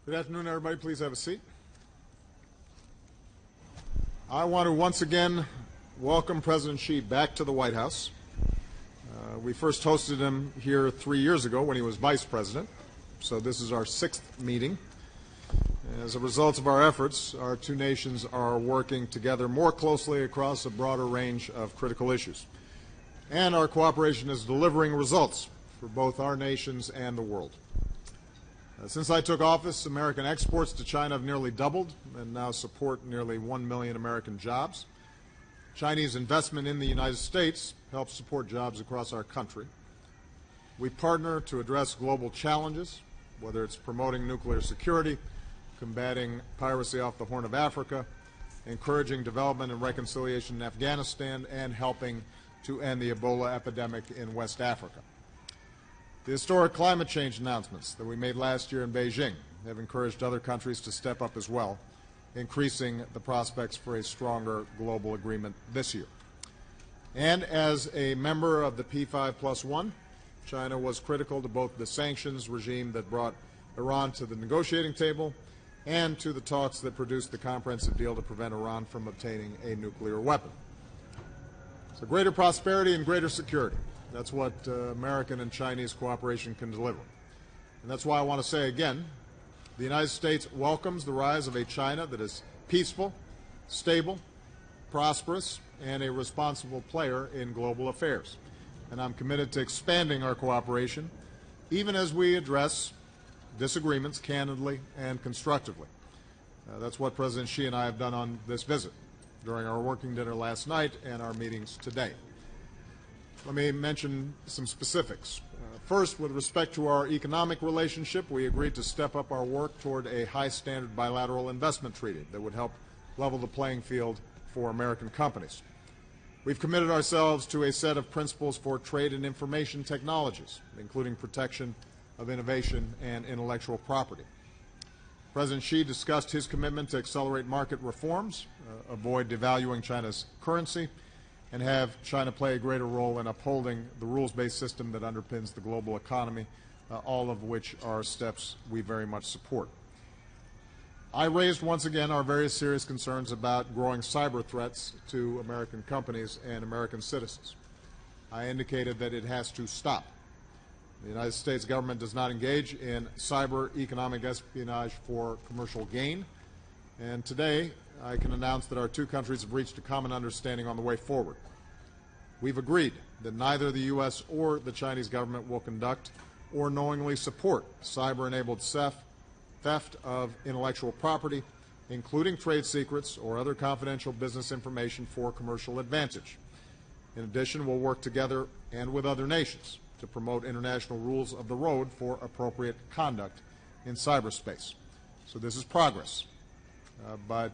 Good afternoon, everybody. Please have a seat. I want to once again welcome President Xi back to the White House. We first hosted him here 3 years ago when he was vice president, so this is our 6th meeting. As a result of our efforts, our two nations are working together more closely across a broader range of critical issues. And our cooperation is delivering results for both our nations and the world. Since I took office, American exports to China have nearly doubled and now support nearly 1 million American jobs. Chinese investment in the United States helps support jobs across our country. We partner to address global challenges, whether it's promoting nuclear security, combating piracy off the Horn of Africa, encouraging development and reconciliation in Afghanistan, and helping to end the Ebola epidemic in West Africa. The historic climate change announcements that we made last year in Beijing have encouraged other countries to step up as well, increasing the prospects for a stronger global agreement this year. And as a member of the P5+1, China was critical to both the sanctions regime that brought Iran to the negotiating table and to the talks that produced the comprehensive deal to prevent Iran from obtaining a nuclear weapon. So greater prosperity and greater security. That's what American and Chinese cooperation can deliver. And that's why I want to say again, the United States welcomes the rise of a China that is peaceful, stable, prosperous, and a responsible player in global affairs. And I'm committed to expanding our cooperation, even as we address disagreements candidly and constructively. That's what President Xi and I have done on this visit, during our working dinner last night and our meetings today. Let me mention some specifics. First, with respect to our economic relationship, we agreed to step up our work toward a high-standard bilateral investment treaty that would help level the playing field for American companies. We've committed ourselves to a set of principles for trade and information technologies, including protection of innovation and intellectual property. President Xi discussed his commitment to accelerate market reforms, avoid devaluing China's currency, and have China play a greater role in upholding the rules-based system that underpins the global economy, all of which are steps we very much support. I raised once again our very serious concerns about growing cyber threats to American companies and American citizens. I indicated that it has to stop. The United States government does not engage in cyber economic espionage for commercial gain. And today, I can announce that our two countries have reached a common understanding on the way forward. We've agreed that neither the U.S. or the Chinese government will conduct or knowingly support cyber-enabled theft of intellectual property, including trade secrets or other confidential business information for commercial advantage. In addition, we'll work together and with other nations to promote international rules of the road for appropriate conduct in cyberspace. So this is progress, but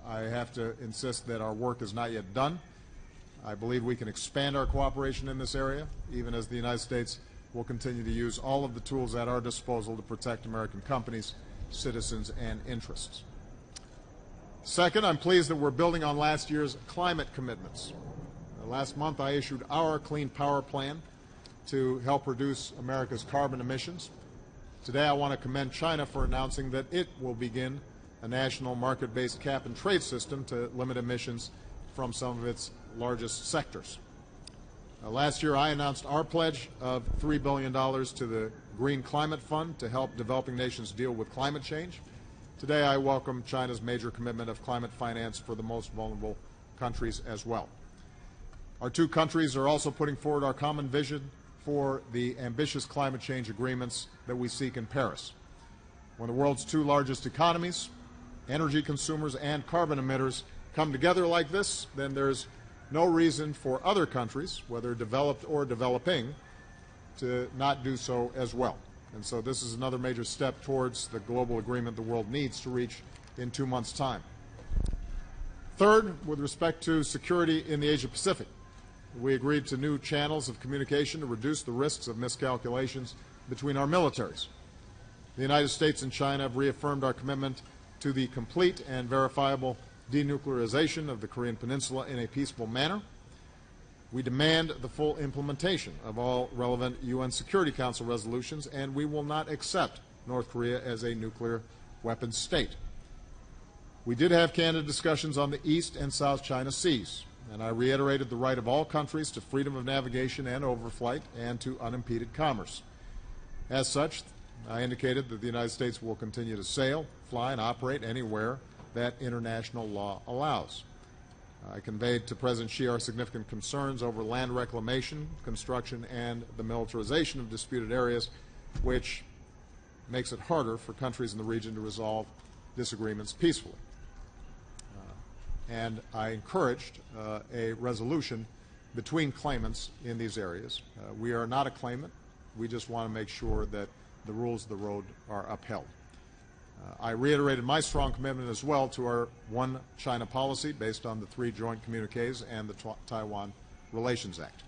I have to insist that our work is not yet done. I believe we can expand our cooperation in this area, even as the United States will continue to use all of the tools at our disposal to protect American companies, citizens, and interests. Second, I'm pleased that we're building on last year's climate commitments. Last month, I issued our Clean Power Plan to help reduce America's carbon emissions. Today, I want to commend China for announcing that it will begin a national market-based cap-and-trade system to limit emissions from some of its largest sectors. Last year, I announced our pledge of $3 billion to the Green Climate Fund to help developing nations deal with climate change. Today, I welcome China's major commitment of climate finance for the most vulnerable countries as well. Our two countries are also putting forward our common vision for the ambitious climate change agreements that we seek in Paris. When the world's two largest economies, energy consumers, and carbon emitters come together like this, then there's no reason for other countries, whether developed or developing, to not do so as well. And so this is another major step towards the global agreement the world needs to reach in 2 months' time. Third, with respect to security in the Asia-Pacific, we agreed to new channels of communication to reduce the risks of miscalculations between our militaries. The United States and China have reaffirmed our commitment to the complete and verifiable denuclearization of the Korean Peninsula in a peaceful manner. We demand the full implementation of all relevant UN Security Council resolutions, and we will not accept North Korea as a nuclear weapons state. We did have candid discussions on the East and South China Seas, and I reiterated the right of all countries to freedom of navigation and overflight and to unimpeded commerce. As such, I indicated that the United States will continue to sail, fly, and operate anywhere that international law allows. I conveyed to President Xi our significant concerns over land reclamation, construction, and the militarization of disputed areas, which makes it harder for countries in the region to resolve disagreements peacefully. And I encouraged a resolution between claimants in these areas. We are not a claimant. We just want to make sure that the rules of the road are upheld. I reiterated my strong commitment as well to our One China policy based on the 3 joint communiques and the Taiwan Relations Act.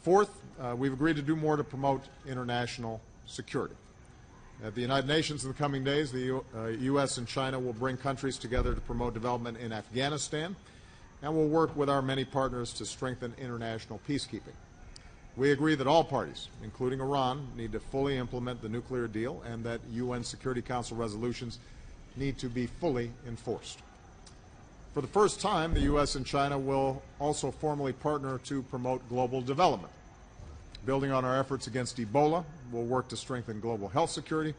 Fourth, we've agreed to do more to promote international security. At the United Nations in the coming days, the U.S. and China will bring countries together to promote development in Afghanistan, and will work with our many partners to strengthen international peacekeeping. We agree that all parties, including Iran, need to fully implement the nuclear deal and that UN Security Council resolutions need to be fully enforced. For the first time, the U.S. and China will also formally partner to promote global development. Building on our efforts against Ebola, we'll work to strengthen global health security.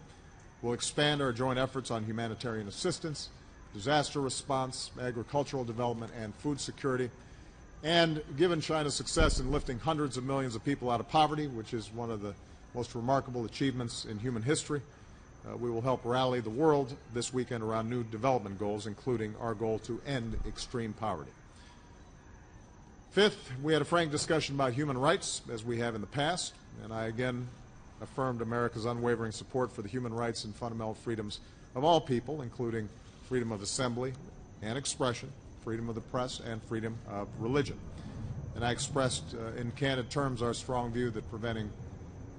We'll expand our joint efforts on humanitarian assistance, disaster response, agricultural development, and food security. And given China's success in lifting hundreds of millions of people out of poverty, which is one of the most remarkable achievements in human history, we will help rally the world this weekend around new development goals, including our goal to end extreme poverty. Fifth, we had a frank discussion about human rights, as we have in the past, and I again affirmed America's unwavering support for the human rights and fundamental freedoms of all people, including freedom of assembly and expression, freedom of the press, and freedom of religion. And I expressed in candid terms our strong view that preventing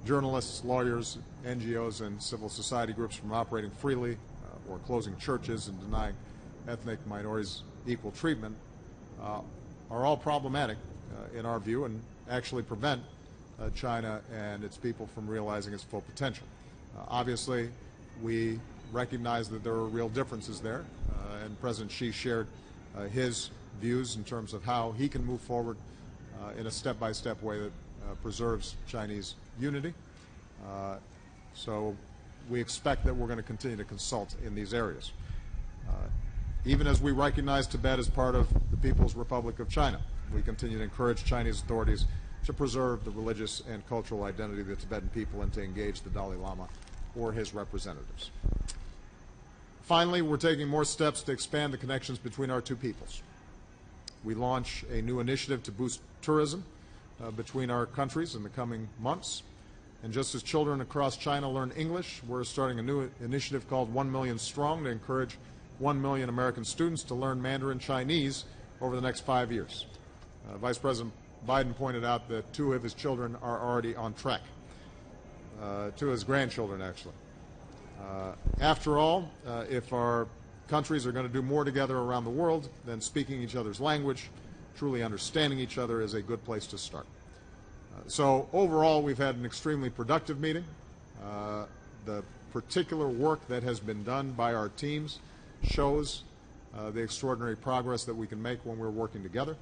journalists, lawyers, NGOs, and civil society groups from operating freely or closing churches and denying ethnic minorities equal treatment are all problematic in our view and actually prevent China and its people from realizing its full potential. Obviously, we recognize that there are real differences there, and President Xi shared his views in terms of how he can move forward in a step-by-step way that preserves Chinese unity. So we expect that we're going to continue to consult in these areas. Even as we recognize Tibet as part of the People's Republic of China, we continue to encourage Chinese authorities to preserve the religious and cultural identity of the Tibetan people and to engage the Dalai Lama or his representatives. Finally, we're taking more steps to expand the connections between our two peoples. We launch a new initiative to boost tourism between our countries in the coming months. And just as children across China learn English, we're starting a new initiative called 1 Million Strong to encourage 1 million American students to learn Mandarin Chinese over the next 5 years. Vice President Biden pointed out that 2 of his children are already on track. 2 of his grandchildren, actually. After all, if our countries are going to do more together around the world, then speaking each other's language, truly understanding each other is a good place to start. So overall, we've had an extremely productive meeting. The particular work that has been done by our teams shows the extraordinary progress that we can make when we're working together.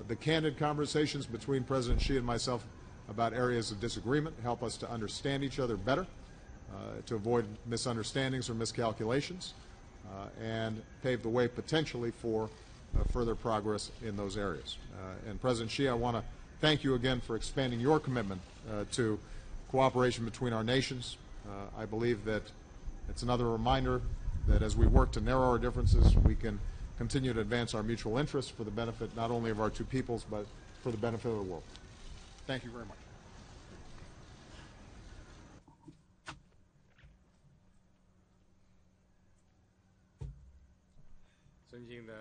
The candid conversations between President Xi and myself about areas of disagreement help us to understand each other better, to avoid misunderstandings or miscalculations, and pave the way potentially for further progress in those areas. And President Xi, I want to thank you again for expanding your commitment to cooperation between our nations. I believe that it's another reminder that as we work to narrow our differences, we can continue to advance our mutual interests for the benefit not only of our two peoples, but for the benefit of the world. Thank you very much. 尊敬的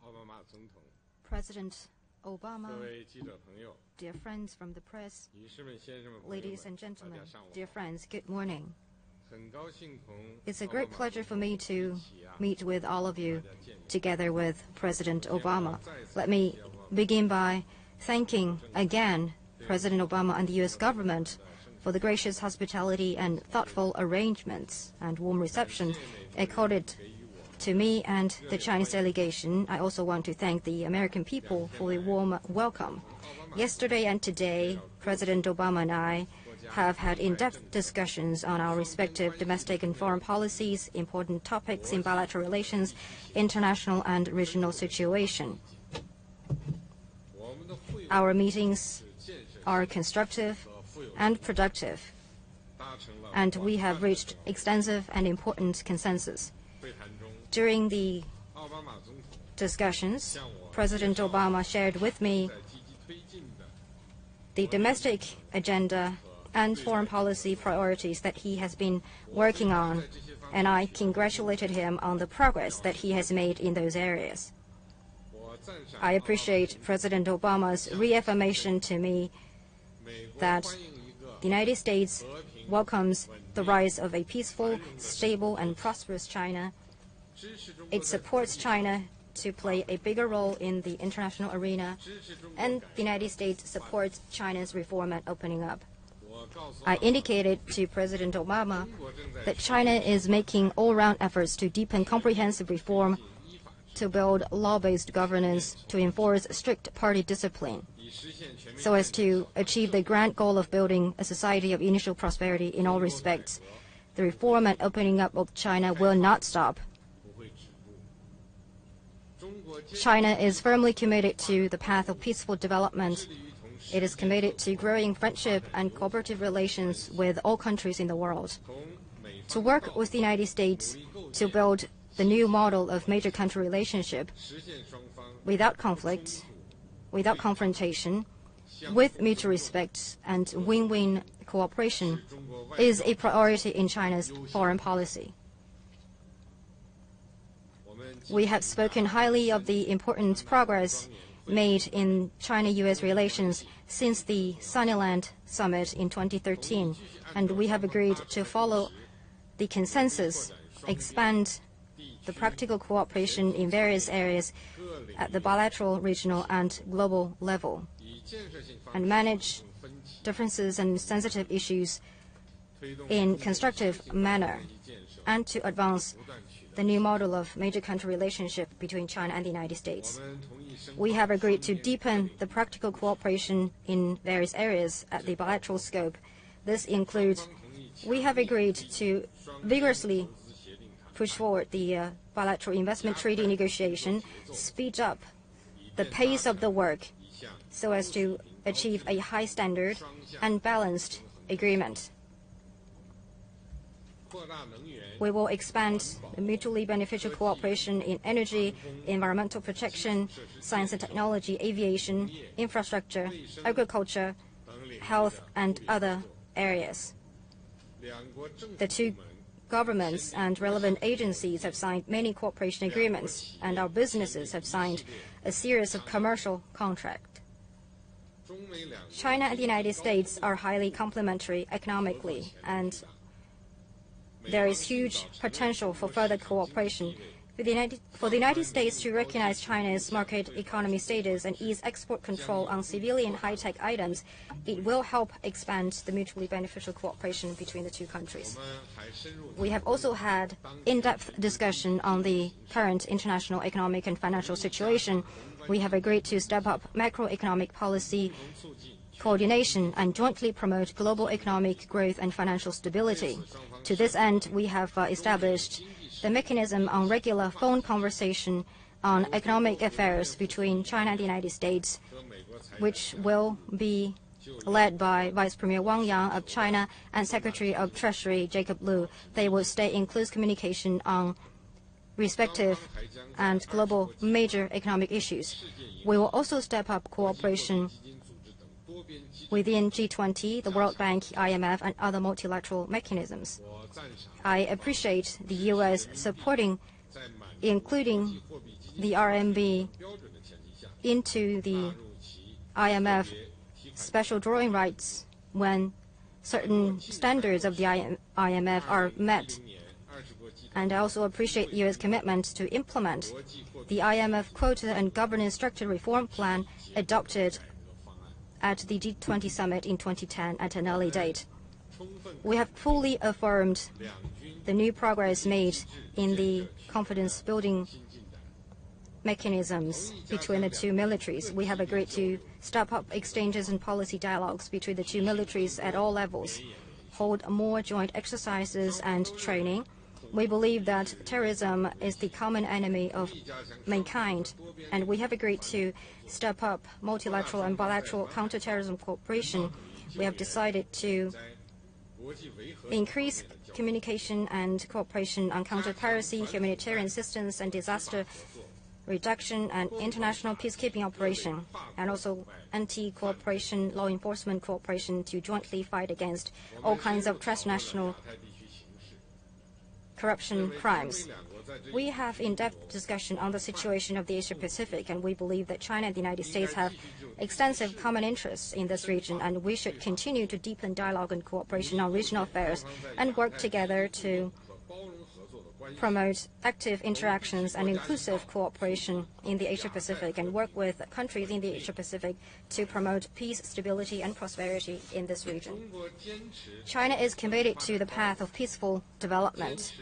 奥巴马总统， President Obama, 各位记者朋友， dear friends from the press, 女士们、先生们、朋友们， ladies and 大 gentlemen, 家上午 dear 好。 friends, good morning. 很高兴同 It's a 奥巴马 great pleasure for me 总统 to 一起 meet with all of you 大家见面。 together with President Obama. Let me begin by thanking again President Obama and the U.S. government for the gracious hospitality and thoughtful arrangements and warm reception accorded to me and the Chinese delegation. I also want to thank the American people for the warm welcome. Yesterday and today, President Obama and I have had in-depth discussions on our respective domestic and foreign policies, important topics in bilateral relations, international and regional situation. Our meetings are constructive and productive, and we have reached extensive and important consensus. During the discussions, President Obama shared with me the domestic agenda and foreign policy priorities that he has been working on, and I congratulated him on the progress that he has made in those areas. I appreciate President Obama's reaffirmation to me that the United States welcomes the rise of a peaceful, stable, and prosperous China. It supports China to play a bigger role in the international arena, and the United States supports China's reform and opening up. I indicated to President Obama that China is making all-round efforts to deepen comprehensive reform, to build law-based governance, to enforce strict party discipline, so as to achieve the grand goal of building a society of initial prosperity in all respects. The reform and opening up of China will not stop. China is firmly committed to the path of peaceful development. It is committed to growing friendship and cooperative relations with all countries in the world. To work with the United States to build the new model of major country relationship without conflict, without confrontation, with mutual respect and win-win cooperation is a priority in China's foreign policy. We have spoken highly of the important progress made in China-U.S. relations since the Sunnyland Summit in 2013, and we have agreed to follow the consensus, expand the practical cooperation in various areas at the bilateral, regional, and global level, and manage differences and sensitive issues in constructive manner, and to advance the new model of major country relationship between China and the United States. We have agreed to deepen the practical cooperation in various areas at the bilateral scope. This includes, we have agreed to vigorously push forward the bilateral investment treaty negotiation, speed up the pace of the work so as to achieve a high standard and balanced agreement. We will expand the mutually beneficial cooperation in energy, environmental protection, science and technology, aviation, infrastructure, agriculture, health, and other areas. The two governments and relevant agencies have signed many cooperation agreements, and our businesses have signed a series of commercial contracts. China and the United States are highly complementary economically, and there is huge potential for further cooperation. For the United States to recognize China's market economy status and ease export control on civilian high-tech items, it will help expand the mutually beneficial cooperation between the two countries. We have also had in-depth discussion on the current international economic and financial situation. We have agreed to step up macroeconomic policy coordination and jointly promote global economic growth and financial stability. To this end, we have established the mechanism on regular phone conversation on economic affairs between China and the United States, which will be led by Vice Premier Wang Yang of China and Secretary of Treasury Jacob Lew. They will stay in close communication on respective and global major economic issues. We will also step up cooperation within G20, the World Bank, IMF, and other multilateral mechanisms. I appreciate the U.S. supporting, including the RMB, into the IMF special drawing rights when certain standards of the IMF are met. And I also appreciate the U.S. commitment to implement the IMF quota and governance structure reform plan adopted at the G20 summit in 2010 at an early date. We have fully affirmed the new progress made in the confidence-building mechanisms between the two militaries. We have agreed to step up exchanges and policy dialogues between the two militaries at all levels, hold more joint exercises and training. We believe that terrorism is the common enemy of mankind, and we have agreed to step up multilateral and bilateral counterterrorism cooperation. We have decided to increase communication and cooperation on counter-piracy, humanitarian assistance, and disaster reduction and international peacekeeping operation, and also anti-cooperation, law enforcement cooperation to jointly fight against all kinds of transnational corruption crimes. We have in-depth discussion on the situation of the Asia-Pacific, and we believe that China and the United States have extensive common interests in this region, and we should continue to deepen dialogue and cooperation on regional affairs and work together to promote active interactions and inclusive cooperation in the Asia-Pacific and work with countries in the Asia-Pacific to promote peace, stability, and prosperity in this region. China is committed to the path of peaceful development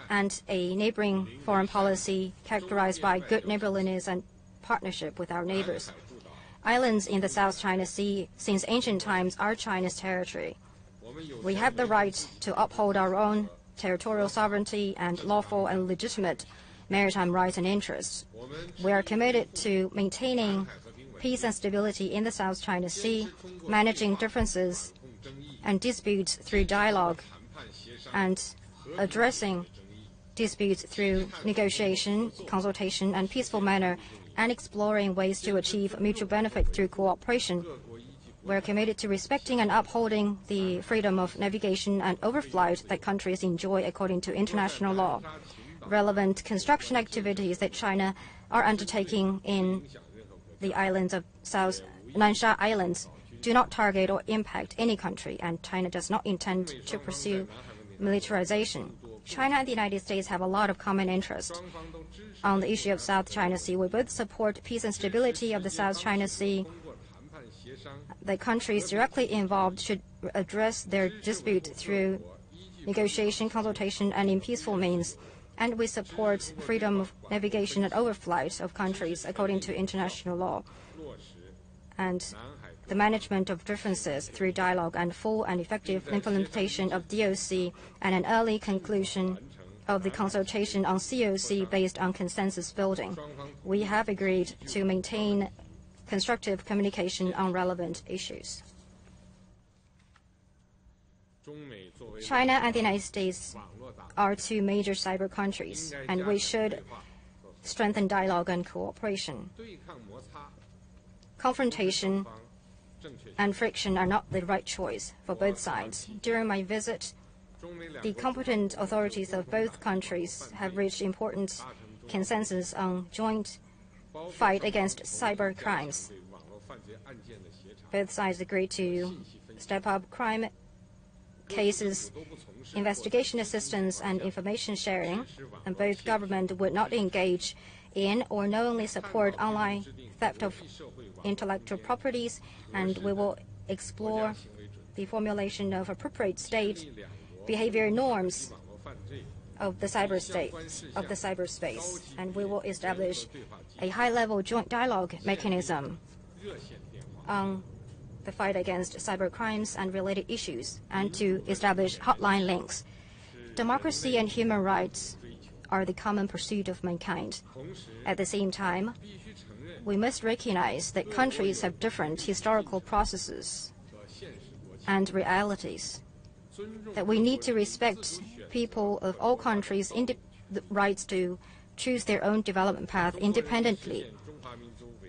and a neighboring foreign policy characterized by good neighborliness and partnership with our neighbors. Islands in the South China Sea since ancient times are China's territory. We have the right to uphold our own territorial sovereignty and lawful and legitimate maritime rights and interests. We are committed to maintaining peace and stability in the South China Sea, managing differences and disputes through dialogue, and addressing disputes through negotiation, consultation, and peaceful manner, and exploring ways to achieve mutual benefit through cooperation. We are committed to respecting and upholding the freedom of navigation and overflight that countries enjoy according to international law. Relevant construction activities that China are undertaking in the islands of South Nansha Islands do not target or impact any country, and China does not intend to pursue militarization. China and the United States have a lot of common interest. On the issue of South China Sea, we both support peace and stability of the South China Sea. The countries directly involved should address their dispute through negotiation, consultation, and in peaceful means. And we support freedom of navigation and overflight of countries according to international law, and the management of differences through dialogue and full and effective implementation of DOC and an early conclusion of the consultation on COC based on consensus building. We have agreed to maintain constructive communication on relevant issues. China and the United States are two major cyber countries, and we should strengthen dialogue and cooperation. Confrontation and friction are not the right choice for both sides. During my visit, the competent authorities of both countries have reached important consensus on joint fight against cyber crimes. Both sides agreed to step up crime cases, investigation assistance, and information sharing, and both governments would not engage in or knowingly support online theft of intellectual properties, and we will explore the formulation of appropriate state behavior norms of the cyberspace, and we will establish a high-level joint dialogue mechanism on the fight against cyber crimes and related issues, and to establish hotline links. Democracy and human rights are the common pursuit of mankind. At the same time, we must recognize that countries have different historical processes and realities, that we need to respect people of all countries' rights to choose their own development path independently.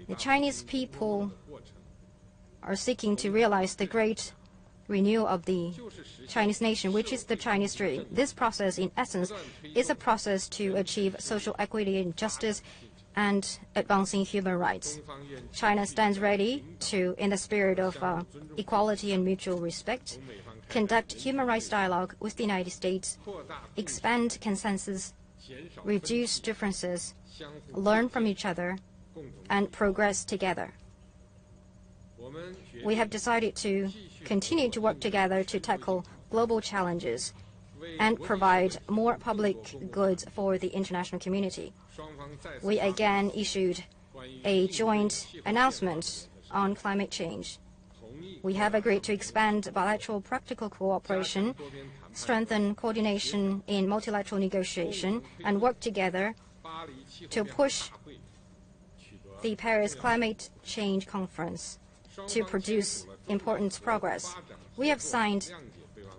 The Chinese people are seeking to realize the great renewal of the Chinese nation, which is the Chinese dream. This process, in essence, is a process to achieve social equity and justice and advancing human rights. China stands ready to, in the spirit of equality and mutual respect, conduct human rights dialogue with the United States, expand consensus, reduce differences, learn from each other, and progress together. We have decided to continue to work together to tackle global challenges and provide more public goods for the international community. We again issued a joint announcement on climate change. We have agreed to expand bilateral practical cooperation, strengthen coordination in multilateral negotiation, and work together to push the Paris Climate Change Conference to produce important progress. We have signed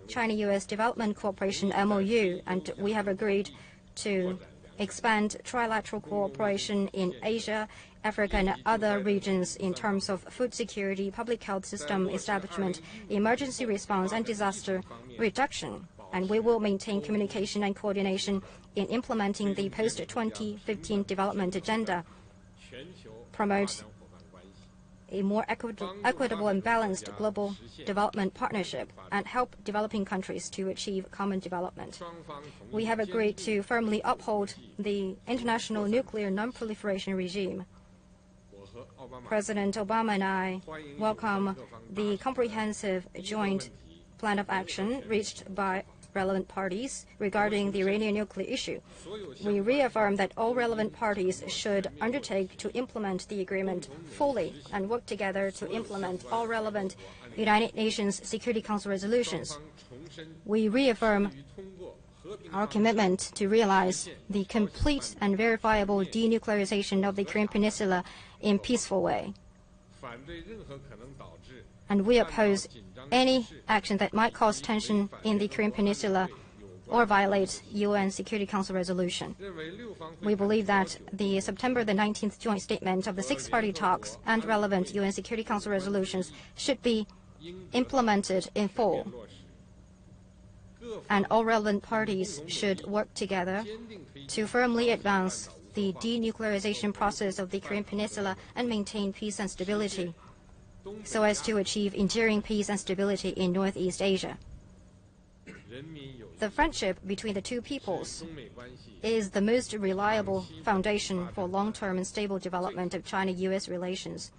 China-US Development Cooperation MOU, and we have agreed to expand trilateral cooperation in Asia, Africa, and other regions in terms of food security, public health system establishment, emergency response, and disaster reduction. And we will maintain communication and coordination in implementing the post-2015 development agenda, promote a more equitable and balanced global development partnership, and help developing countries to achieve common development. We have agreed to firmly uphold the international nuclear non-proliferation regime. President Obama and I welcome the comprehensive joint plan of action reached by relevant parties regarding the Iranian nuclear issue. We reaffirm that all relevant parties should undertake to implement the agreement fully and work together to implement all relevant United Nations Security Council resolutions. We reaffirm our commitment to realize the complete and verifiable denuclearization of the Korean Peninsula in peaceful way. And we oppose any action that might cause tension in the Korean Peninsula or violate UN Security Council resolution. We believe that the September the 19th joint statement of the six-party talks and relevant UN Security Council resolutions should be implemented in full. And all relevant parties should work together to firmly advance the denuclearization process of the Korean Peninsula and maintain peace and stability, so as to achieve enduring peace and stability in Northeast Asia. The friendship between the two peoples is the most reliable foundation for long-term and stable development of China-US relations,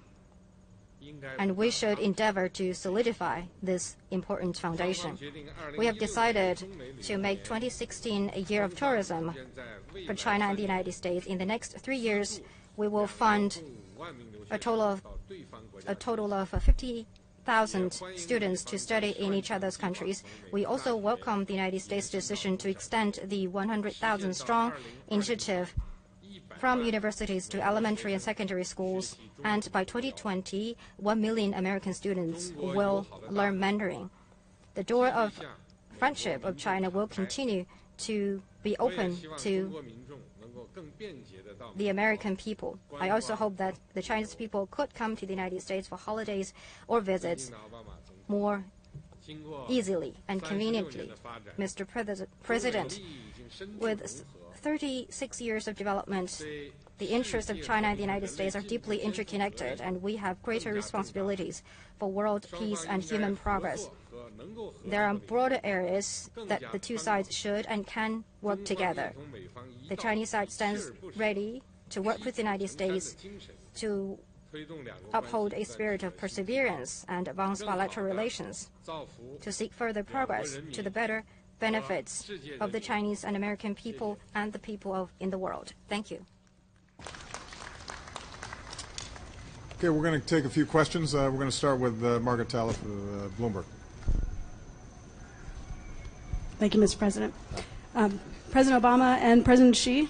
and we should endeavor to solidify this important foundation. We have decided to make 2016 a year of tourism for China and the United States. In the next 3 years, we will fund a total of 50,000 students to study in each other's countries. We also welcome the United States' decision to extend the 100,000-strong initiative from universities to elementary and secondary schools, and by 2020, 1 million American students will learn Mandarin. The door of friendship of China will continue to be open to the American people. I also hope that the Chinese people could come to the United States for holidays or visits more easily and conveniently. Mr. President, with 36 years of development, the interests of China and the United States are deeply interconnected, and we have greater responsibilities for world peace and human progress. There are broader areas that the two sides should and can work together. The Chinese side stands ready to work with the United States to uphold a spirit of perseverance and advance bilateral relations, to seek further progress to the better benefits of the Chinese and American people and the people in the world. Thank you. Okay, we're going to take a few questions. We're going to start with Margaret Talley, Bloomberg. Thank you, Mr. President. President Obama and President Xi,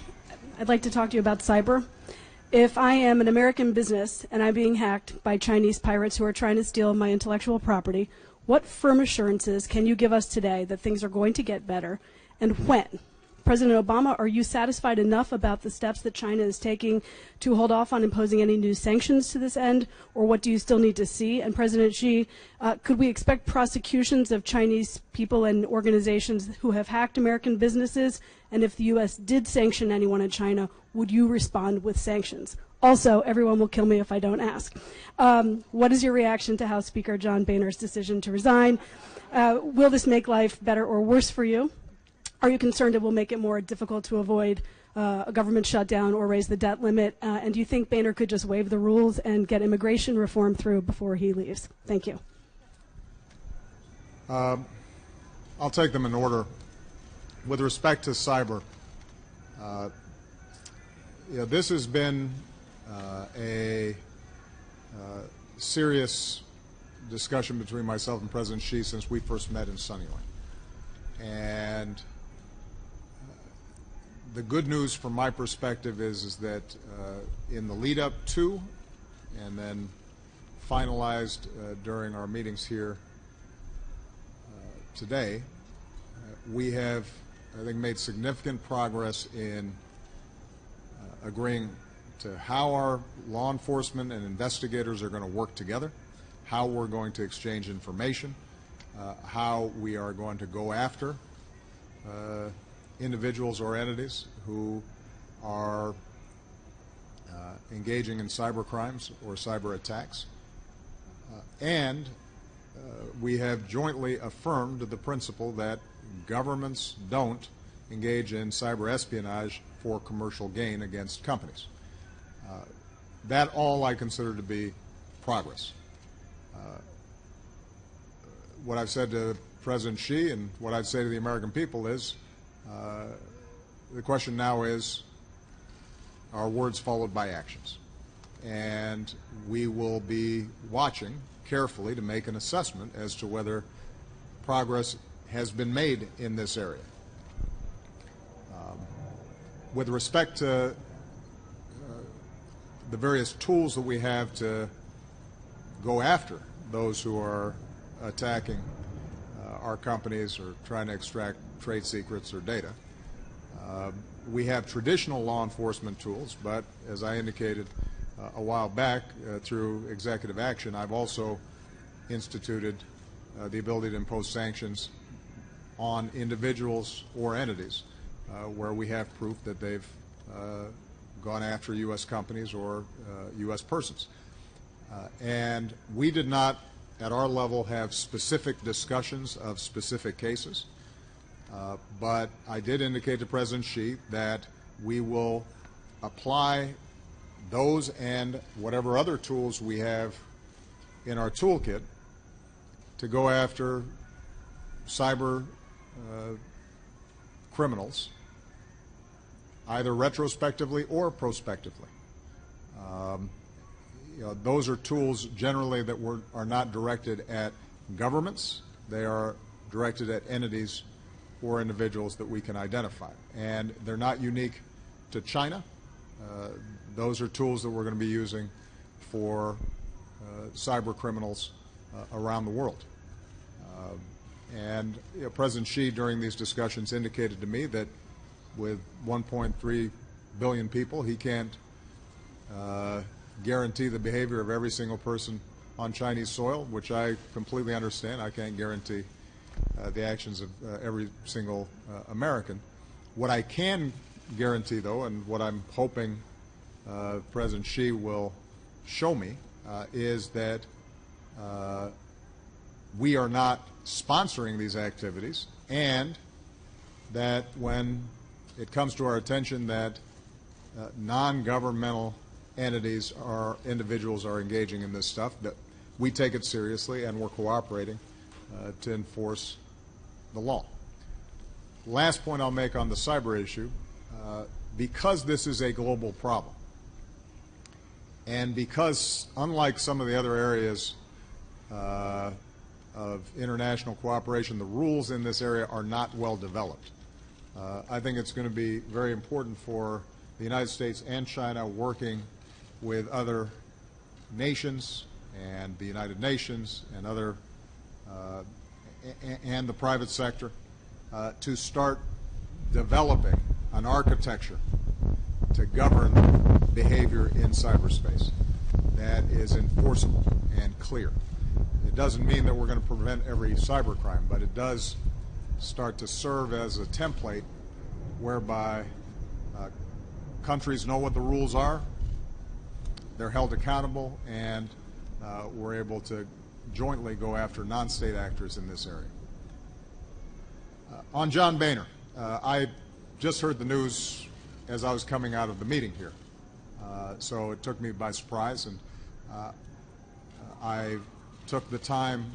I'd like to talk to you about cyber. If I am an American business and I'm being hacked by Chinese pirates who are trying to steal my intellectual property, what firm assurances can you give us today that things are going to get better, and when? President Obama, are you satisfied enough about the steps that China is taking to hold off on imposing any new sanctions to this end, or what do you still need to see? And President Xi, could we expect prosecutions of Chinese people and organizations who have hacked American businesses? And if the U.S. did sanction anyone in China, would you respond with sanctions? Also, everyone will kill me if I don't ask. What is your reaction to House Speaker John Boehner's decision to resign? Will this make life better or worse for you? Are you concerned it will make it more difficult to avoid a government shutdown or raise the debt limit? And do you think Boehner could just waive the rules and get immigration reform through before he leaves? Thank you. I'll take them in order. With respect to cyber, this has been a serious discussion between myself and President Xi since we first met in Sunnyland. And the good news from my perspective is that in the lead up to and then finalized during our meetings here today, we have, I think, made significant progress in agreeing to how our law enforcement and investigators are going to work together, how we're going to exchange information, how we are going to go after individuals or entities who are engaging in cyber crimes or cyber attacks. And we have jointly affirmed the principle that governments don't engage in cyber espionage for commercial gain against companies. That all I consider to be progress. What I've said to President Xi and what I'd say to the American people is the question now is, are words followed by actions? And we will be watching carefully to make an assessment as to whether progress has been made in this area. With respect to the various tools that we have to go after those who are attacking our companies or trying to extract trade secrets or data, we have traditional law enforcement tools, but as I indicated a while back through executive action, I've also instituted the ability to impose sanctions on individuals or entities where we have proof that they've gone after U.S. companies or U.S. persons. And we did not, at our level, have specific discussions of specific cases, but I did indicate to President Xi that we will apply those and whatever other tools we have in our toolkit to go after cyber criminals, either retrospectively or prospectively. Those are tools generally that are not directed at governments. They are directed at entities or individuals that we can identify. And they're not unique to China. Those are tools that we're going to be using for cyber criminals around the world. And President Xi, during these discussions, indicated to me that with 1.3 billion people, he can't guarantee the behavior of every single person on Chinese soil, which I completely understand. I can't guarantee the actions of every single American. What I can guarantee, though, and what I'm hoping President Xi will show me, is that we are not sponsoring these activities, and that when it comes to our attention that non-governmental entities or individuals are engaging in this stuff, that we take it seriously and we're cooperating to enforce the law. Last point I'll make on the cyber issue, because this is a global problem, and because unlike some of the other areas of international cooperation, the rules in this area are not well developed. I think it's going to be very important for the United States and China working with other nations and the United Nations and other and the private sector to start developing an architecture to govern behavior in cyberspace that is enforceable and clear. It doesn't mean that we're going to prevent every cybercrime, but it does start to serve as a template whereby countries know what the rules are, they're held accountable, and we're able to jointly go after non-state actors in this area. On John Boehner, I just heard the news as I was coming out of the meeting here, so it took me by surprise, and I took the time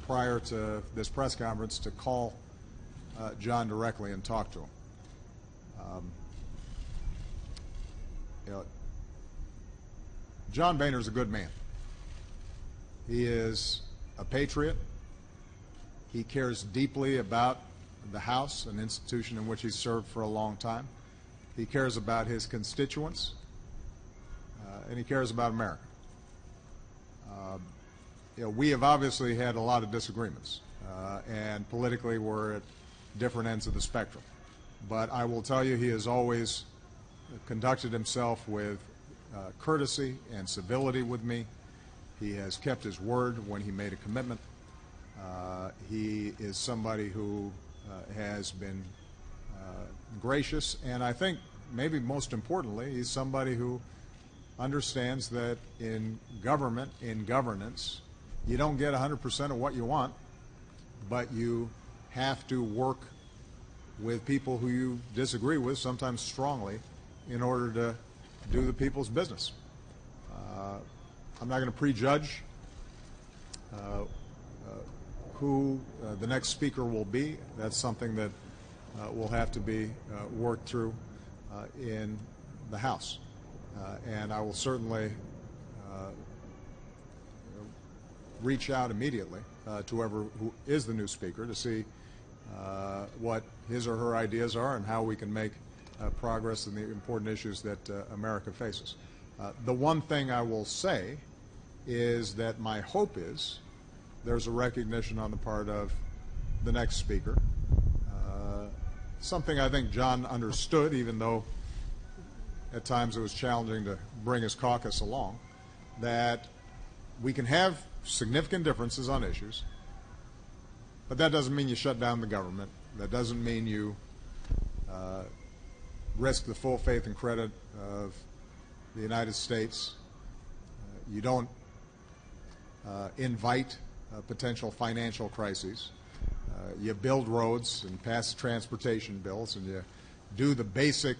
prior to this press conference to call John directly and talk to him. John Boehner is a good man. He is a patriot. He cares deeply about the House, an institution in which he served for a long time. He cares about his constituents, and he cares about America. We have obviously had a lot of disagreements, and politically we're at different ends of the spectrum. But I will tell you, he has always conducted himself with courtesy and civility with me. He has kept his word when he made a commitment. He is somebody who has been gracious, and I think maybe most importantly, he's somebody who understands that in government, in governance, you don't get 100% of what you want, but you have to work with people who you disagree with, sometimes strongly, in order to do the people's business. I'm not going to prejudge who the next speaker will be. That's something that will have to be worked through in the House. And I will certainly reach out immediately to whoever who is the new speaker to see what his or her ideas are and how we can make progress in the important issues that America faces. The one thing I will say is that my hope is there's a recognition on the part of the next speaker, something I think John understood, even though at times it was challenging to bring his caucus along, that we can have significant differences on issues, but that doesn't mean you shut down the government. That doesn't mean you risk the full faith and credit of the United States. You don't invite potential financial crises. You build roads and pass transportation bills, and you do the basic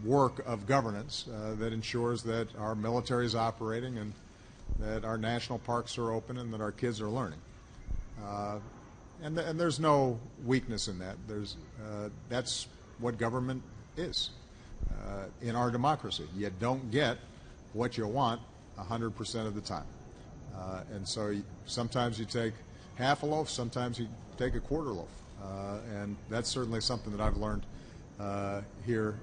work of governance that ensures that our military is operating and that our national parks are open and that our kids are learning. And there's no weakness in that. That's what government is in our democracy. You don't get what you want 100% of the time. And so sometimes you take half a loaf, sometimes you take a quarter loaf. And that's certainly something that I've learned here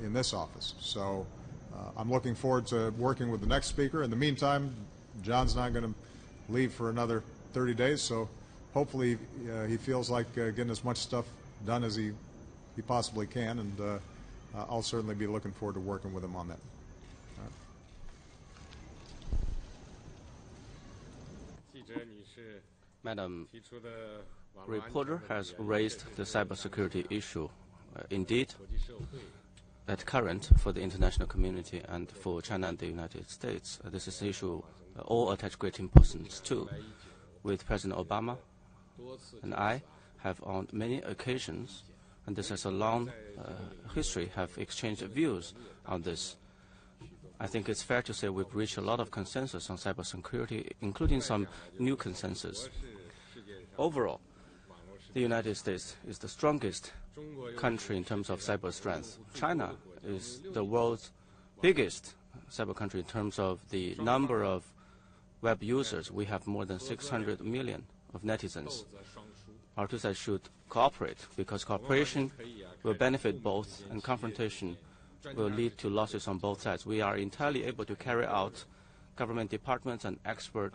in this office. So I'm looking forward to working with the next speaker. In the meantime, John's not going to leave for another 30 days, so hopefully he feels like getting as much stuff done as he possibly can, and I'll certainly be looking forward to working with him on that. Madam reporter has raised the cybersecurity issue. Indeed, at current, for the international community and for China and the United States, this is an issue all attach great importance to. With President Obama and I have on many occasions, and this has a long history, have exchanged views on this. I think it's fair to say we've reached a lot of consensus on cybersecurity, including some new consensus. Overall, the United States is the strongest country in terms of cyber strength. China is the world's biggest cyber country in terms of the number of web users. We have more than 600 million of netizens. Our two sides should cooperate, because cooperation will benefit both and confrontation will lead to losses on both sides. We are entirely able to carry out government departments and expert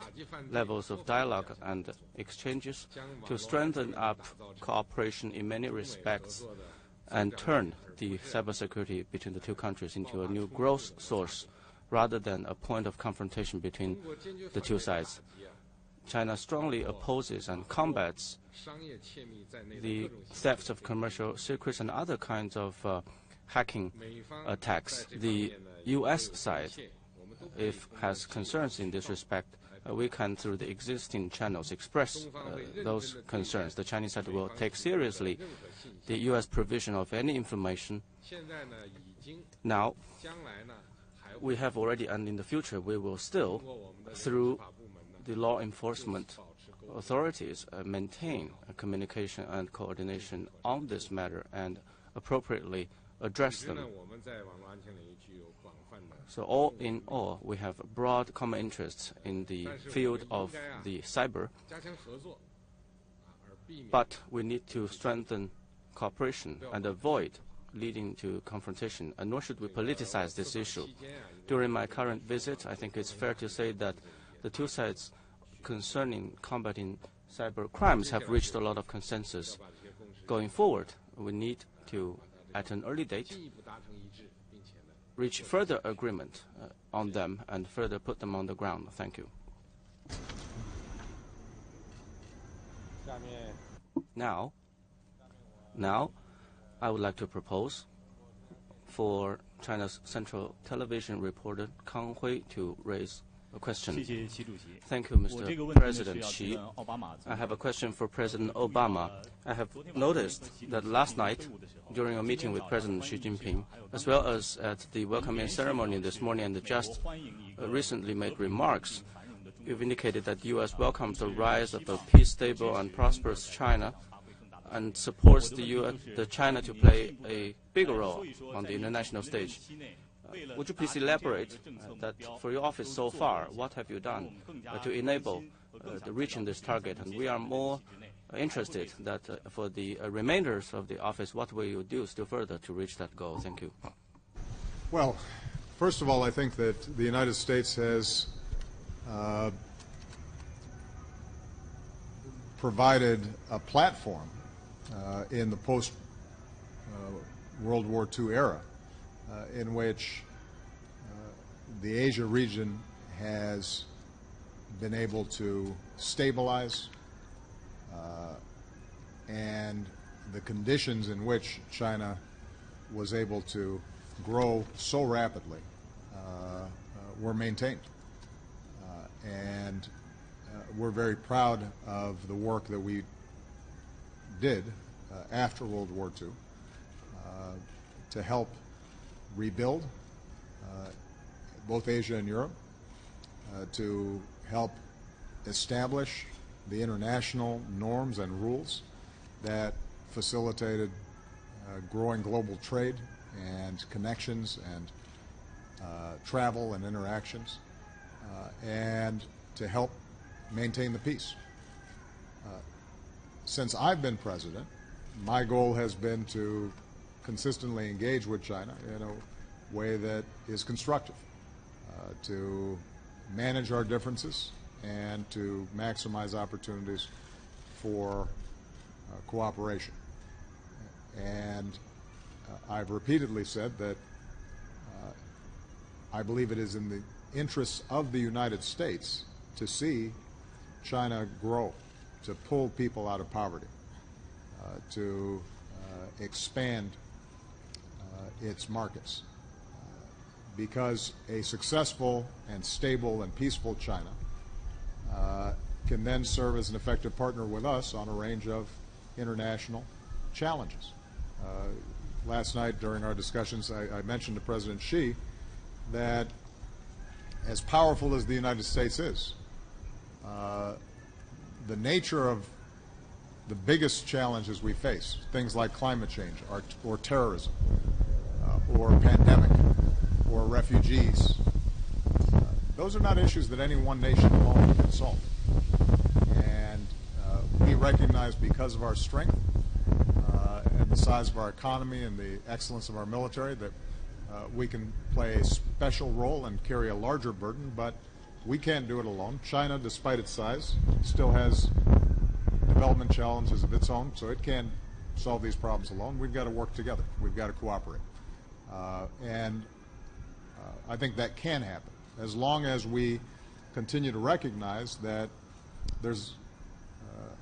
levels of dialogue and exchanges to strengthen up cooperation in many respects and turn the cybersecurity between the two countries into a new growth source rather than a point of confrontation between the two sides. China strongly opposes and combats the theft of commercial secrets and other kinds of hacking attacks. The U.S. side, if has concerns in this respect, we can, through the existing channels, express those concerns. The Chinese side will take seriously the U.S. provision of any information. Now, we have already, and in the future, we will still, through the law enforcement authorities maintain communication and coordination on this matter and appropriately address them. So all in all, we have broad common interests in the field of the cyber, but we need to strengthen cooperation and avoid leading to confrontation, and nor should we politicize this issue. During my current visit, I think it's fair to say that the two sides concerning combating cyber crimes have reached a lot of consensus. Going forward, we need to, at an early date, reach further agreement on them and further put them on the ground. Thank you. Now, I would like to propose for China's Central Television reporter Kang Hui to raise a question. Thank you, Mr. President Xi. I have a question for President Obama. I have noticed that last night, during a meeting with President Xi Jinping, as well as at the welcoming ceremony this morning and just recently made remarks, you've indicated that the U.S. welcomes the rise of a peace, stable, and prosperous China and supports the China to play a bigger role on the international stage. Would you please elaborate that for your office so far, what have you done to enable the reaching this target? And we are more interested that for the remainders of the office, what will you do still further to reach that goal? Thank you. Well, first of all, I think that the United States has provided a platform in the post-World War II era in which the Asia region has been able to stabilize and the conditions in which China was able to grow so rapidly were maintained. And we're very proud of the work that we did after World War II to help rebuild both Asia and Europe, to help establish the international norms and rules that facilitated growing global trade and connections and travel and interactions, and to help maintain the peace. Since I've been president, my goal has been to consistently engage with China in a way that is constructive, to manage our differences and to maximize opportunities for cooperation. And I've repeatedly said that I believe it is in the interests of the United States to see China grow, to pull people out of poverty, to expand its markets. Because a successful and stable and peaceful China can then serve as an effective partner with us on a range of international challenges. Last night during our discussions, I mentioned to President Xi that as powerful as the United States is, the nature of the biggest challenges we face, things like climate change or terrorism or pandemic or refugees, those are not issues that any one nation alone can solve. And we recognize, because of our strength and the size of our economy and the excellence of our military, that we can play a special role and carry a larger burden, but we can't do it alone. China, despite its size, still has development challenges of its own, so it can't solve these problems alone. We've got to work together. We've got to cooperate. And I think that can happen, as long as we continue to recognize that there's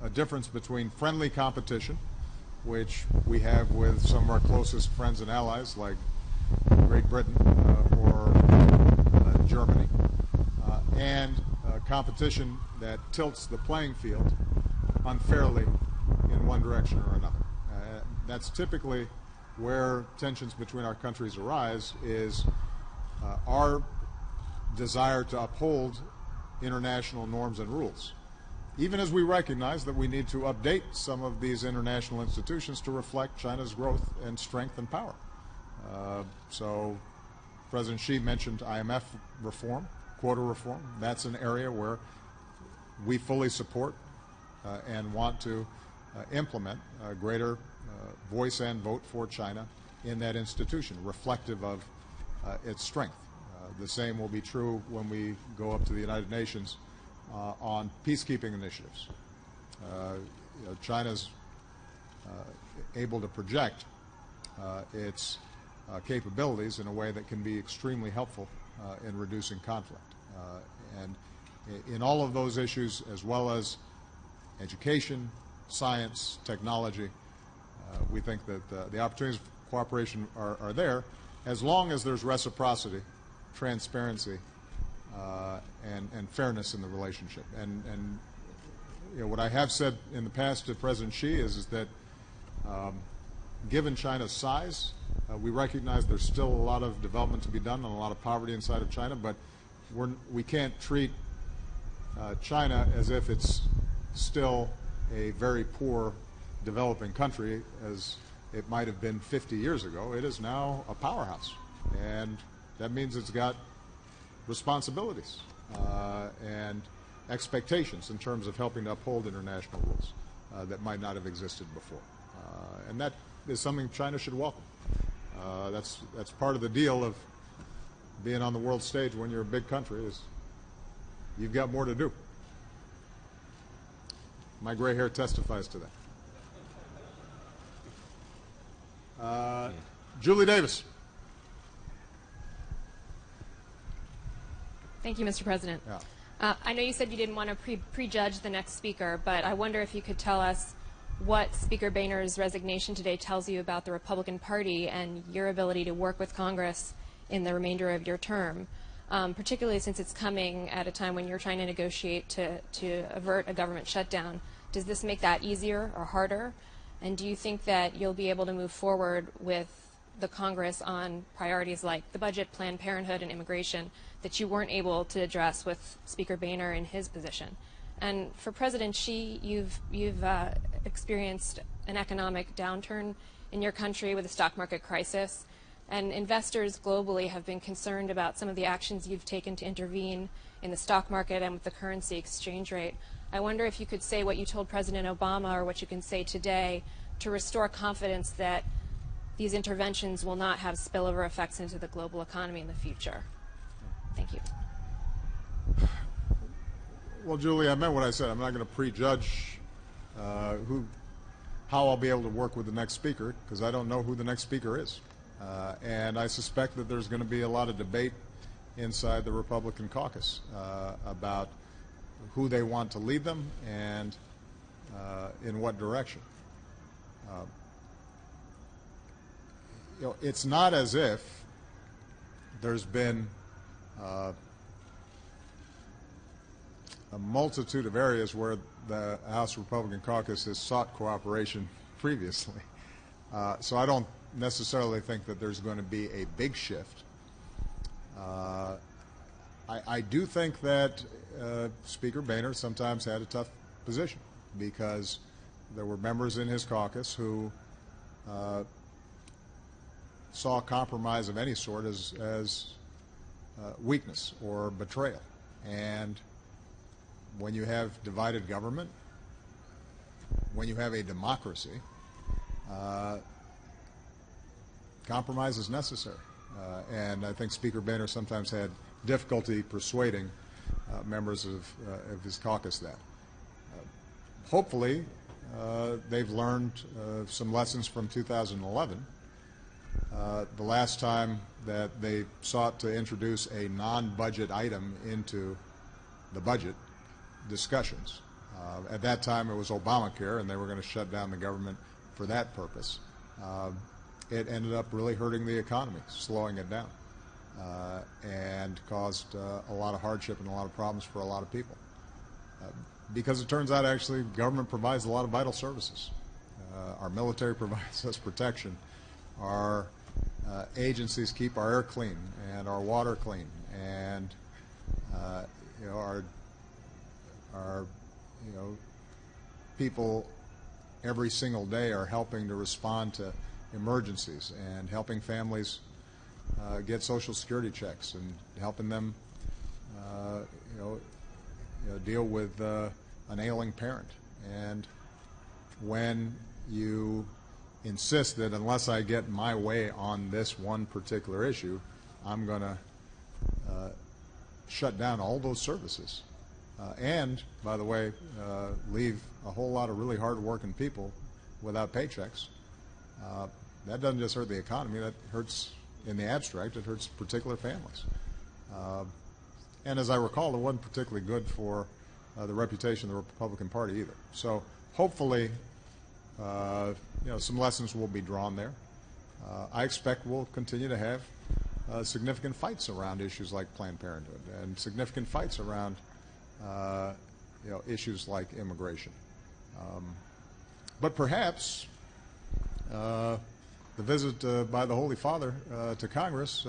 a difference between friendly competition, which we have with some of our closest friends and allies like Great Britain or Germany, and competition that tilts the playing field unfairly in one direction or another. That's typically where tensions between our countries arise, is our desire to uphold international norms and rules. even as we recognize that we need to update some of these international institutions to reflect China's growth and strength and power. So President Xi mentioned IMF reform, quota reform. That's an area where we fully support and want to implement a greater voice and vote for China in that institution, reflective of its strength. The same will be true when we go up to the United Nations on peacekeeping initiatives. China's able to project its capabilities in a way that can be extremely helpful in reducing conflict. And in all of those issues, as well as education, science, technology, we think that the opportunities for cooperation are there, as long as there's reciprocity, transparency, and fairness in the relationship. And what I have said in the past to President Xi is that given China's size, we recognize there's still a lot of development to be done and a lot of poverty inside of China, but we can't treat China as if it's still a very poor developing country as it might have been 50 years ago. It is now a powerhouse, and that means it's got responsibilities and expectations in terms of helping to uphold international rules that might not have existed before. And that is something China should welcome. That's part of the deal of being on the world stage when you're a big country, is you've got more to do. My gray hair testifies to that. Julie Davis. Thank you, Mr. President. Yeah. I know you said you didn't want to prejudge the next speaker, but I wonder if you could tell us what Speaker Boehner's resignation today tells you about the Republican Party and your ability to work with Congress in the remainder of your term, particularly since it's coming at a time when you're trying to negotiate to avert a government shutdown. Does this make that easier or harder? And do you think that you'll be able to move forward with the Congress on priorities like the budget, Planned Parenthood, and immigration that you weren't able to address with Speaker Boehner in his position? And for President Xi, you've experienced an economic downturn in your country with a stock market crisis, and investors globally have been concerned about some of the actions you've taken to intervene in the stock market and with the currency exchange rate. I wonder if you could say what you told President Obama or what you can say today to restore confidence that these interventions will not have spillover effects into the global economy in the future. Thank you. Well, Julie, I meant what I said. I'm not going to prejudge how I'll be able to work with the next speaker, because I don't know who the next speaker is. And I suspect that there's going to be a lot of debate inside the Republican caucus about who they want to lead them and in what direction. It's not as if there's been a multitude of areas where the House Republican caucus has sought cooperation previously. So I don't necessarily think that there's going to be a big shift. I do think that Speaker Boehner sometimes had a tough position because there were members in his caucus who saw compromise of any sort as weakness or betrayal. And when you have divided government, when you have a democracy, compromise is necessary. And I think Speaker Boehner sometimes had difficulty persuading members of his caucus that. Hopefully, they've learned some lessons from 2011. The last time that they sought to introduce a non-budget item into the budget discussions. At that time, it was Obamacare, and they were going to shut down the government for that purpose. It ended up really hurting the economy, slowing it down, and caused a lot of hardship and a lot of problems for a lot of people. Because it turns out, actually, government provides a lot of vital services. Our military provides us protection. Our agencies keep our air clean and our water clean, and our people every single day are helping to respond to emergencies and helping families get Social Security checks and helping them, deal with an ailing parent. And when you insist that unless I get my way on this one particular issue, I'm going to shut down all those services. And, by the way, leave a whole lot of really hard-working people without paychecks. That doesn't just hurt the economy, that hurts, in the abstract, it hurts particular families. And as I recall, it wasn't particularly good for the reputation of the Republican Party either. So hopefully, some lessons will be drawn there. I expect we'll continue to have significant fights around issues like Planned Parenthood and significant fights around issues like immigration. But perhaps the visit by the Holy Father to Congress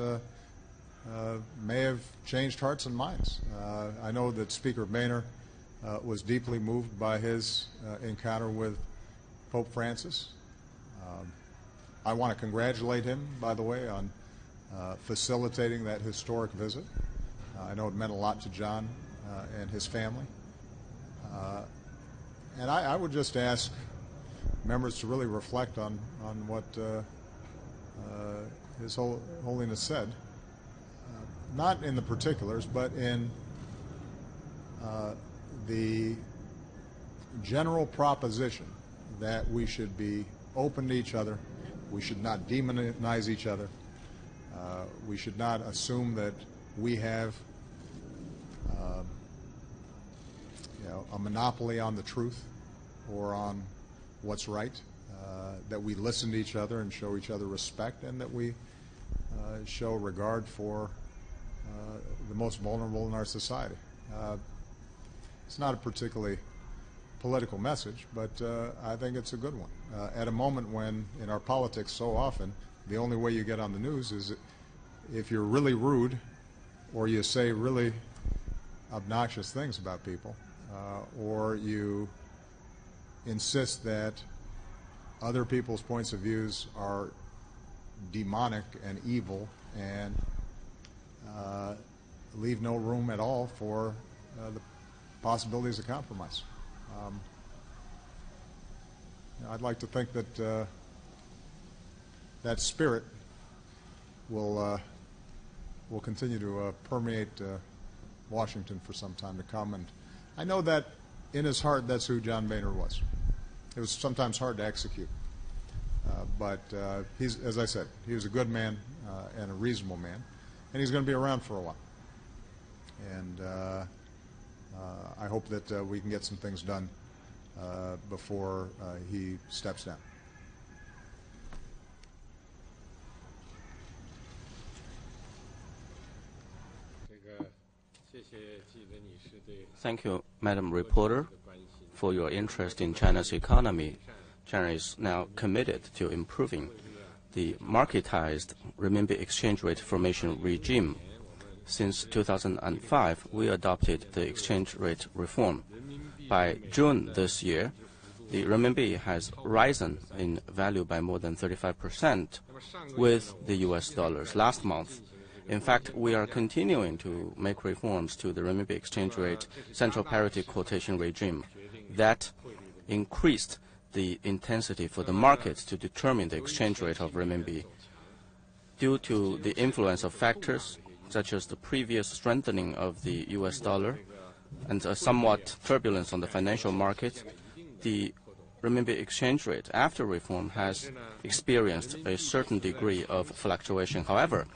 may have changed hearts and minds. I know that Speaker Boehner was deeply moved by his encounter with Pope Francis. I want to congratulate him, by the way, on facilitating that historic visit. I know it meant a lot to John and his family. And I would just ask members to really reflect on what His Holiness said, not in the particulars, but in the general proposition that we should be open to each other, we should not demonize each other, we should not assume that we have a monopoly on the truth or on what's right, that we listen to each other and show each other respect, and that we show regard for the most vulnerable in our society. It's not a particularly political message, but I think it's a good one. At a moment when, in our politics so often, the only way you get on the news is if you're really rude or you say really obnoxious things about people, or you insist that other people's points of views are demonic and evil and leave no room at all for the possibilities of compromise. I'd like to think that that spirit will continue to permeate Washington for some time to come. And I know that in his heart, that's who John Boehner was. It was sometimes hard to execute. But he's, as I said, he was a good man and a reasonable man. And he's going to be around for a while. And I hope that we can get some things done before he steps down. Thank you, Madam Reporter, for your interest in China's economy. China is now committed to improving the marketized renminbi exchange rate formation regime. Since 2005, we adopted the exchange rate reform. By June this year, the renminbi has risen in value by more than 35% with the US dollars last month. In fact, we are continuing to make reforms to the renminbi exchange rate central parity quotation regime that increased the intensity for the market to determine the exchange rate of renminbi. Due to the influence of factors such as the previous strengthening of the US dollar and a somewhat turbulence on the financial market, the renminbi exchange rate after reform has experienced a certain degree of fluctuation. However,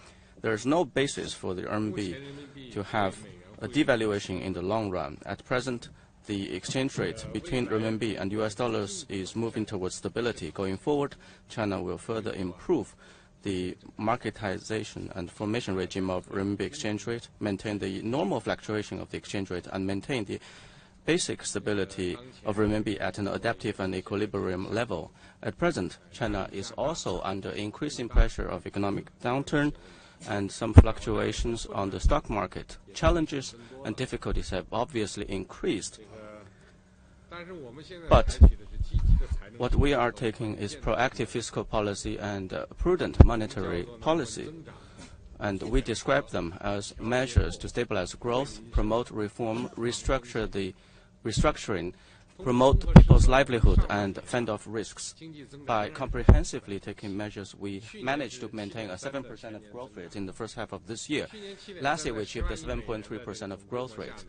there is no basis for the RMB to have a devaluation in the long run. At present, the exchange rate between renminbi and US dollars is moving towards stability. Going forward, China will further improve the marketization and formation regime of renminbi exchange rate, maintain the normal fluctuation of the exchange rate, and maintain the basic stability of renminbi at an adaptive and equilibrium level. At present, China is also under increasing pressure of economic downturn and some fluctuations on the stock market. Challenges and difficulties have obviously increased. But what we are taking is proactive fiscal policy and prudent monetary policy. And we describe them as measures to stabilize growth, promote reform, restructuring, promote people's livelihood, and fend off risks. By comprehensively taking measures, we managed to maintain a 7% of growth rate in the first half of this year. Last year, we achieved a 7.3% of growth rate.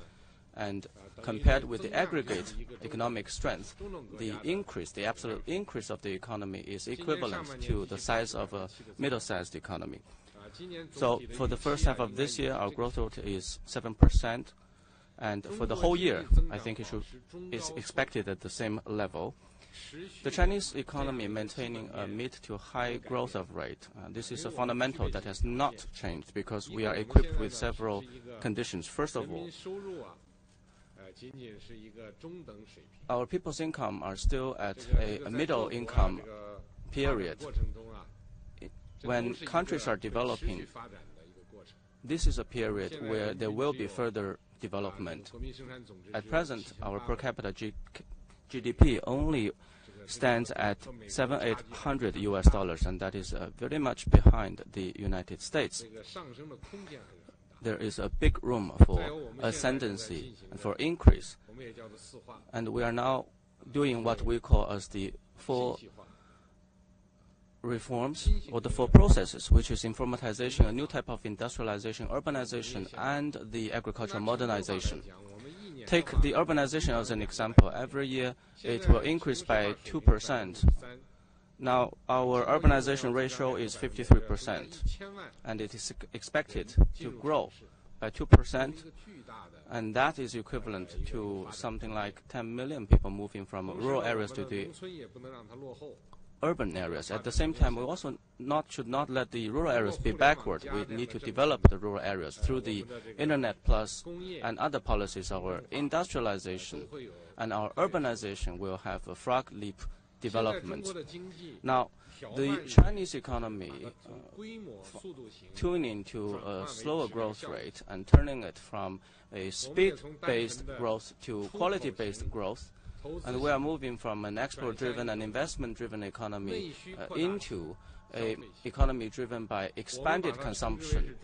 And compared with the aggregate economic strength, the absolute increase of the economy is equivalent to the size of a middle-sized economy. So for the first half of this year, our growth rate is 7%. And for the whole year, I think is expected at the same level. The Chinese economy maintaining a mid to high growth of rate. This is a fundamental that has not changed because we are equipped with several conditions. First of all, our people's income are still at a middle income period. When countries are developing, this is a period where there will be further development. At present, our per capita GDP only stands at $700-800, and that is very much behind the United States. There is a big room for ascendancy and for increase. And we are now doing what we call as the four reforms or the four processes, which is informatization, a new type of industrialization, urbanization, and the agricultural modernization. Take the urbanization as an example. Every year, it will increase by 2%. Now, our urbanization ratio is 53%, and it is expected to grow by 2%, and that is equivalent to something like 10 million people moving from rural areas to the urban areas. At the same time, we also should not let the rural areas be backward. We need to develop the rural areas through the Internet Plus and other policies. Our industrialization and our urbanization will have a frog leap development. Now, the Chinese economy tuning to a slower growth rate and turning it from a speed-based growth to quality-based growth, and we are moving from an export-driven and investment-driven economy into an economy driven by expanded consumption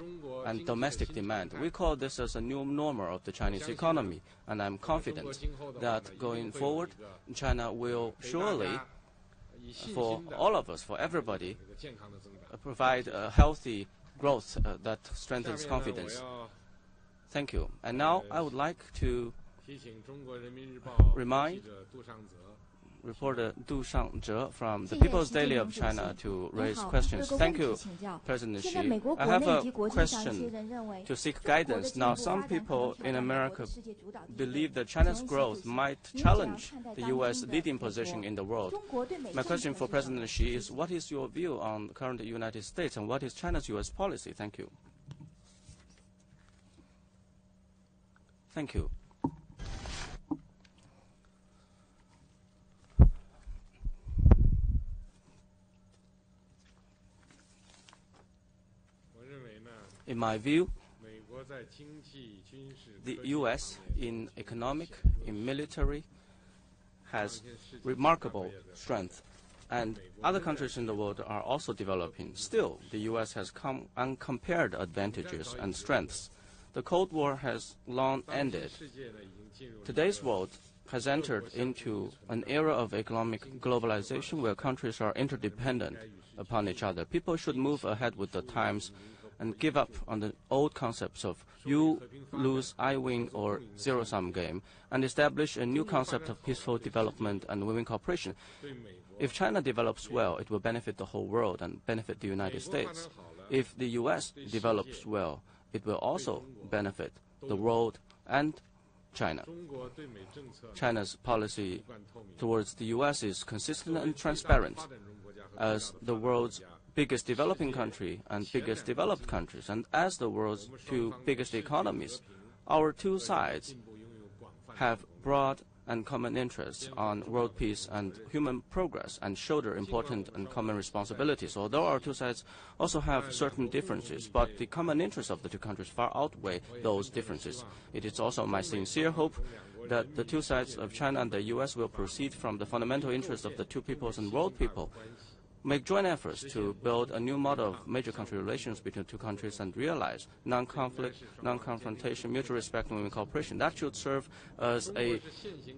and domestic demand. We call this as a new normal of the Chinese economy, and I'm confident that going forward, China will surely, for all of us, for everybody, provide a healthy growth that strengthens confidence. Thank you. And now I would like to remind reporter Du Shangzhe from the People's Daily of China to raise questions. Thank you, President Xi. I have a question to seek guidance. Now, some people in America believe that China's growth might challenge the U.S. leading position in the world. My question for President Xi is, what is your view on the current United States, and what is China's U.S. policy? Thank you. Thank you. In my view, the U.S. in economic, in military, has remarkable strength, and other countries in the world are also developing. Still, the U.S. has uncompared advantages and strengths. The Cold War has long ended. Today's world has entered into an era of economic globalization where countries are interdependent upon each other. People should move ahead with the times and give up on the old concepts of you lose, I win, or zero-sum game, and establish a new concept of peaceful development and win-win cooperation. If China develops well, it will benefit the whole world and benefit the United States. If the U.S. develops well, it will also benefit the world and China. China's policy towards the U.S. is consistent and transparent. As the world's biggest developing country and biggest developed countries, and as the world's two biggest economies, our two sides have broad and common interests on world peace and human progress and shoulder important and common responsibilities. Although our two sides also have certain differences, but the common interests of the two countries far outweigh those differences. It is also my sincere hope that the two sides of China and the U.S. will proceed from the fundamental interests of the two peoples and world people, make joint efforts to build a new model of major country relations between two countries and realize non-conflict, non-confrontation, mutual respect, and cooperation. That should serve as a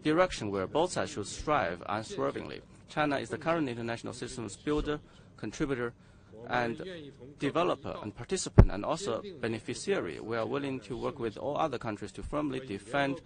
direction where both sides should strive unswervingly. China is the current international systems builder, contributor, and developer and participant and also beneficiary. We are willing to work with all other countries to firmly defend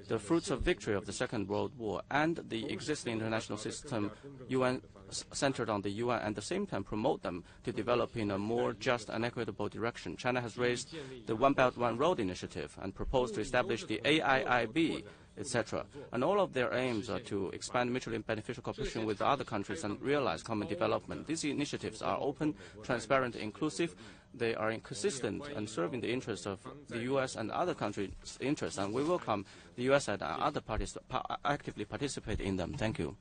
the fruits of victory of the Second World War and the existing international system UN centered on the UN, and at the same time promote them to develop in a more just and equitable direction. China has raised the One Belt, One Road initiative and proposed to establish the AIIB, etc. And all of their aims are to expand mutually beneficial cooperation with other countries and realize common development. These initiatives are open, transparent, inclusive. They are consistent and serving the interests of the U.S. and other countries' interests, and we welcome the U.S. and other parties to actively participate in them. Thank you.